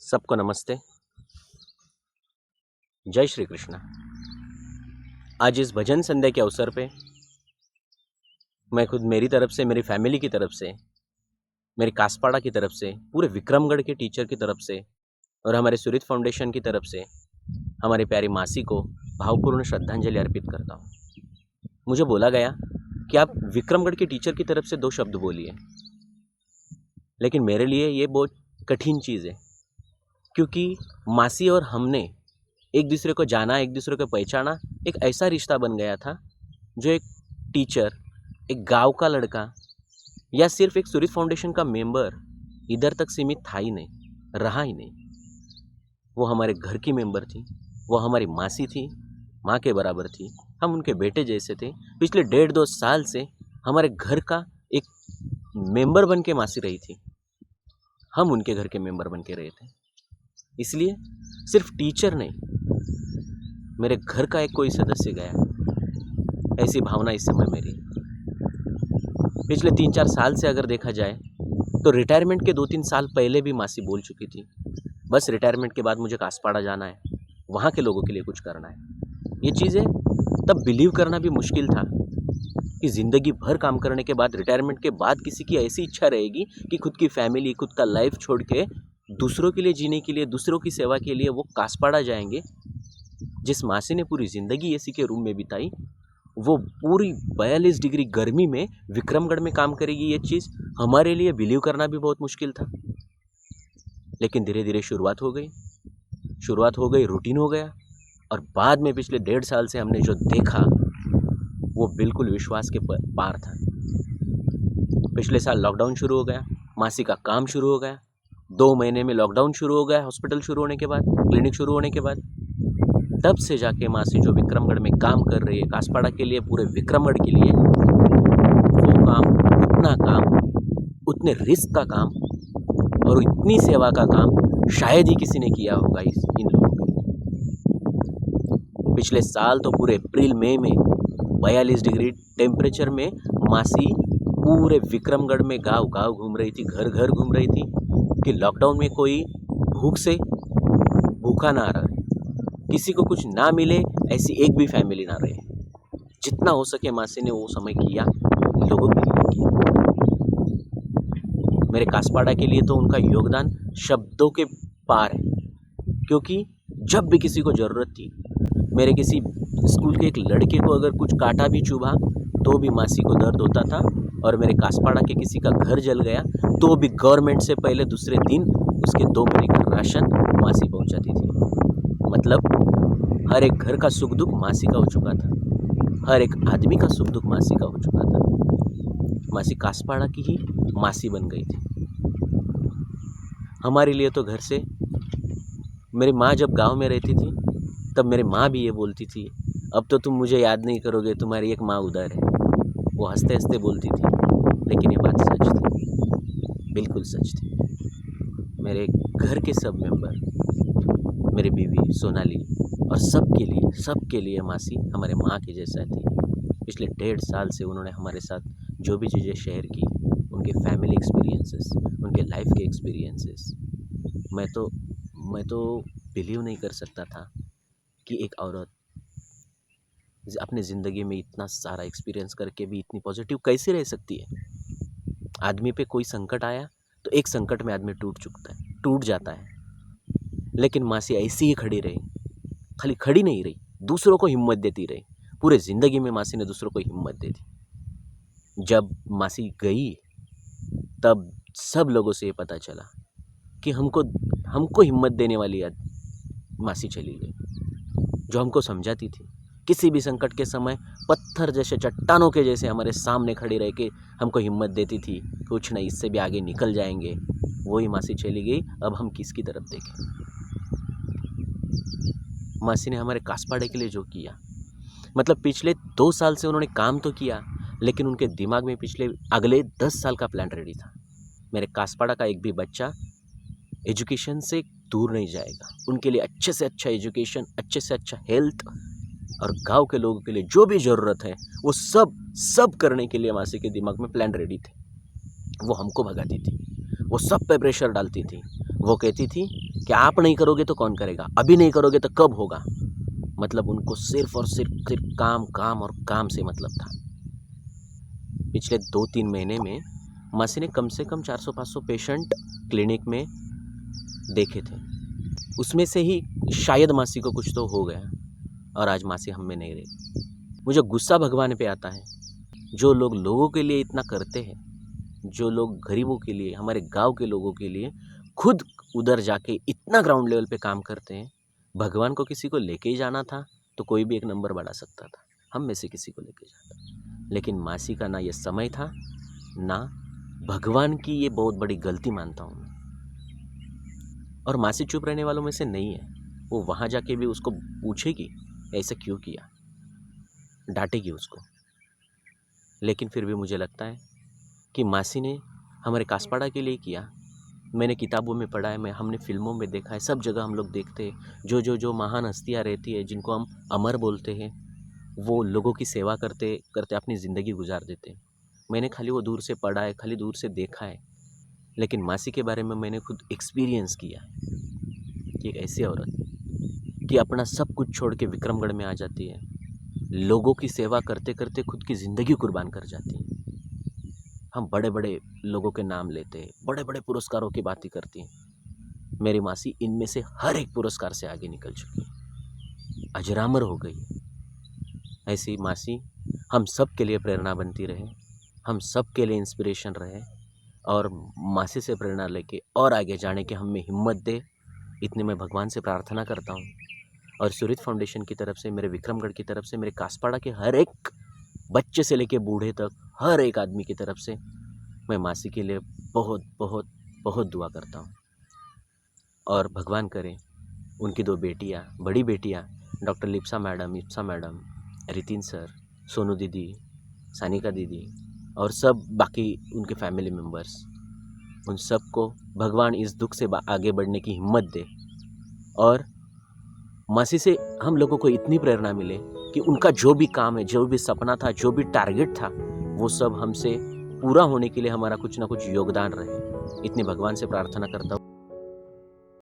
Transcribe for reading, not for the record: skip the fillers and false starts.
सबको नमस्ते। जय श्री कृष्णा। आज इस भजन संध्या के अवसर पे मैं खुद मेरी तरफ से, मेरी फैमिली की तरफ से, मेरी कासपाड़ा की तरफ से, पूरे विक्रमगढ़ के टीचर की तरफ से और हमारे सुरित फाउंडेशन की तरफ से हमारी प्यारी मासी को भावपूर्ण श्रद्धांजलि अर्पित करता हूँ। मुझे बोला गया कि आप विक्रमगढ़ के टीचर की तरफ से 2 शब्द बोलिए, लेकिन मेरे लिए ये बहुत कठिन चीज़ है, क्योंकि मासी और हमने एक दूसरे को जाना, एक दूसरे को पहचाना, एक ऐसा रिश्ता बन गया था जो एक टीचर, एक गांव का लड़का या सिर्फ एक सुरित फाउंडेशन का मेंबर इधर तक सीमित था ही नहीं, रहा ही नहीं। वो हमारे घर की मेंबर थी, वो हमारी मासी थी, माँ के बराबर थी, हम उनके बेटे जैसे थे। पिछले 1.5-2 साल से हमारे घर का एक मेंबर बन के मासी रही थी, हम उनके घर के मेंबर बन के रहे थे। इसलिए सिर्फ टीचर नहीं, मेरे घर का एक कोई सदस्य गया, ऐसी भावना इस समय मेरी। पिछले 3-4 साल से अगर देखा जाए तो रिटायरमेंट के 2-3 साल पहले भी मासी बोल चुकी थी, बस रिटायरमेंट के बाद मुझे कासपाड़ा जाना है, वहाँ के लोगों के लिए कुछ करना है। ये चीज़ें तब बिलीव करना भी मुश्किल था कि ज़िंदगी भर काम करने के बाद, रिटायरमेंट के बाद किसी की ऐसी इच्छा रहेगी कि खुद की फैमिली, खुद का लाइफ छोड़ के दूसरों के लिए जीने के लिए, दूसरों की सेवा के लिए वो कासपाड़ा जाएंगे। जिस मासी ने पूरी ज़िंदगी एसी के रूम में बिताई, वो पूरी 42 डिग्री गर्मी में विक्रमगढ़ में काम करेगी, ये चीज़ हमारे लिए बिलीव करना भी बहुत मुश्किल था। लेकिन धीरे धीरे शुरुआत हो गई, रूटीन हो गया, और बाद में पिछले 1.5 साल से हमने जो देखा वो बिल्कुल विश्वास के पार था। पिछले साल लॉकडाउन शुरू हो गया, मासी का काम शुरू हो गया, 2 महीने में लॉकडाउन शुरू हो गया, हॉस्पिटल शुरू होने के बाद, क्लिनिक शुरू होने के बाद। तब से जाके मासी जो विक्रमगढ़ में काम कर रही है, कासपाड़ा के लिए, पूरे विक्रमगढ़ के लिए, वो काम, उतना काम, उतने रिस्क का काम और इतनी सेवा का काम शायद ही किसी ने किया होगा इन लोगों के लिए। पिछले साल तो पूरे अप्रैल मई में 42 डिग्री टेम्परेचर में मासी पूरे विक्रमगढ़ में गांव गांव घूम रही थी, घर घर घूम रही थी कि लॉकडाउन में कोई भूख से भूखा ना रहे, किसी को कुछ ना मिले, ऐसी एक भी फैमिली ना रहे। जितना हो सके मासी ने वो समय किया, लोगों के लिए किया। मेरे कासपाड़ा के लिए तो उनका योगदान शब्दों के पार है, क्योंकि जब भी किसी को ज़रूरत थी, मेरे किसी स्कूल के एक लड़के को अगर कुछ काटा भी चुभा तो भी मासी को दर्द होता था, और मेरे कासपाड़ा के किसी का घर जल गया तो भी गवर्नमेंट से पहले दूसरे दिन उसके 2 महीने का राशन मासी पहुंचाती थी। मतलब हर एक घर का सुख दुख मासी का हो चुका था, हर एक आदमी का सुख दुख मासी का हो चुका था। मासी कासपाड़ा की ही मासी बन गई थी हमारे लिए। तो घर से मेरी माँ जब गांव में रहती थी तब मेरी माँ भी ये बोलती थी, अब तो तुम मुझे याद नहीं करोगे, तुम्हारी एक माँ उधर है। वो हंसते हंसते बोलती थी, लेकिन ये बात सच थी, बिल्कुल सच थी। मेरे घर के सब मेंबर, मेरी बीवी सोनाली और सबके लिए मासी हमारे माँ के जैसा थी। पिछले 1.5 साल से उन्होंने हमारे साथ जो भी चीज़ें शेयर की, उनके फैमिली एक्सपीरियंसेस, उनके लाइफ के एक्सपीरियंसेस, मैं तो बिलीव नहीं कर सकता था कि एक औरत अपने ज़िंदगी में इतना सारा एक्सपीरियंस करके भी इतनी पॉजिटिव कैसे रह सकती है। आदमी पे कोई संकट आया तो एक संकट में आदमी टूट जाता है, लेकिन मासी ऐसी ही खड़ी रही, खाली खड़ी नहीं रही, दूसरों को हिम्मत देती रही। पूरे ज़िंदगी में मासी ने दूसरों को हिम्मत दी थी। जब मासी गई तब सब लोगों से ये पता चला कि हमको हिम्मत देने वाली मासी चली गई, जो हमको समझाती थी, किसी भी संकट के समय पत्थर जैसे, चट्टानों के जैसे हमारे सामने खड़ी रह के हमको हिम्मत देती थी, कुछ नहीं, इससे भी आगे निकल जाएंगे। वही मासी चली गई, अब हम किसकी तरफ देखें। मासी ने हमारे कासपाड़े के लिए जो किया, मतलब पिछले 2 साल से उन्होंने काम तो किया, लेकिन उनके दिमाग में पिछले अगले 10 साल का प्लान रेडी था। मेरे कासपाड़ा का एक भी बच्चा एजुकेशन से दूर नहीं जाएगा, उनके लिए अच्छे से अच्छा एजुकेशन, अच्छे से अच्छा हेल्थ, और गांव के लोगों के लिए जो भी ज़रूरत है वो सब करने के लिए मासी के दिमाग में प्लान रेडी थे। वो हमको भगाती थी, वो सब पे प्रेशर डालती थी। वो कहती थी कि आप नहीं करोगे तो कौन करेगा, अभी नहीं करोगे तो कब होगा। मतलब उनको सिर्फ और सिर्फ काम काम और काम से मतलब था। पिछले 2-3 महीने में मासी ने कम से कम 400-500 पेशेंट क्लिनिक में देखे थे। उसमें से ही शायद मासी को कुछ तो हो गया और आज मासी हम में नहीं रही। मुझे गुस्सा भगवान पे आता है, जो लोग लोगों के लिए इतना करते हैं, जो लोग गरीबों के लिए, हमारे गांव के लोगों के लिए खुद उधर जाके इतना ग्राउंड लेवल पे काम करते हैं। भगवान को किसी को लेके ही जाना था तो कोई भी एक नंबर बढ़ा सकता था, हम में से किसी को लेके जाता। लेकिन मासी का ना ये समय था, ना भगवान की ये बहुत बड़ी गलती मानता हूँ मैं। और मासी चुप रहने वालों में से नहीं है, वो वहाँ जाके भी उसको पूछेगी ऐसा क्यों किया, डांटेगी उसको। लेकिन फिर भी मुझे लगता है कि मासी ने हमारे कासपाड़ा के लिए किया। मैंने किताबों में पढ़ा है, हमने फिल्मों में देखा है, सब जगह हम लोग देखते हैं जो महान हस्तियाँ रहती है, जिनको हम अमर बोलते हैं, वो लोगों की सेवा करते करते अपनी ज़िंदगी गुजार देते हैं। मैंने खाली वो दूर से पढ़ा है, खाली दूर से देखा है, लेकिन मासी के बारे में मैंने खुद एक्सपीरियंस किया कि एक ऐसी औरत कि अपना सब कुछ छोड़ के विक्रमगढ़ में आ जाती है, लोगों की सेवा करते करते खुद की ज़िंदगी कुर्बान कर जाती है। हम बड़े बड़े लोगों के नाम लेते हैं, बड़े बड़े पुरस्कारों की बातें करती हैं। मेरी मासी इनमें से हर एक पुरस्कार से आगे निकल चुकी है, अजरामर हो गई। ऐसी मासी हम सब के लिए प्रेरणा बनती रहे, हम सब के लिए इंस्पिरेशन रहे, और मासी से प्रेरणा लेके और आगे जाने की हमें हिम्मत दे, इतनी मैं भगवान से प्रार्थना करता हूँ। और सुरित फाउंडेशन की तरफ से, मेरे विक्रमगढ़ की तरफ से, मेरे कासपाड़ा के हर एक बच्चे से लेके बूढ़े तक हर एक आदमी की तरफ से मैं मासी के लिए बहुत बहुत बहुत दुआ करता हूँ। और भगवान करे उनकी 2 बेटियाँ, बड़ी बेटियाँ doctor Lipsa madam, रितिन sir, Sonu दीदी, सानिका दीदी और सब बाकी उनके फैमिली मेम्बर्स, उन सबको भगवान इस दुख से आगे बढ़ने की हिम्मत दे। और मासी से हम लोगों को इतनी प्रेरणा मिले कि उनका जो भी काम है, जो भी सपना था, जो भी टारगेट था, वो सब हमसे पूरा होने के लिए हमारा कुछ ना कुछ योगदान रहे। इतनी भगवान से प्रार्थना करता हूँ।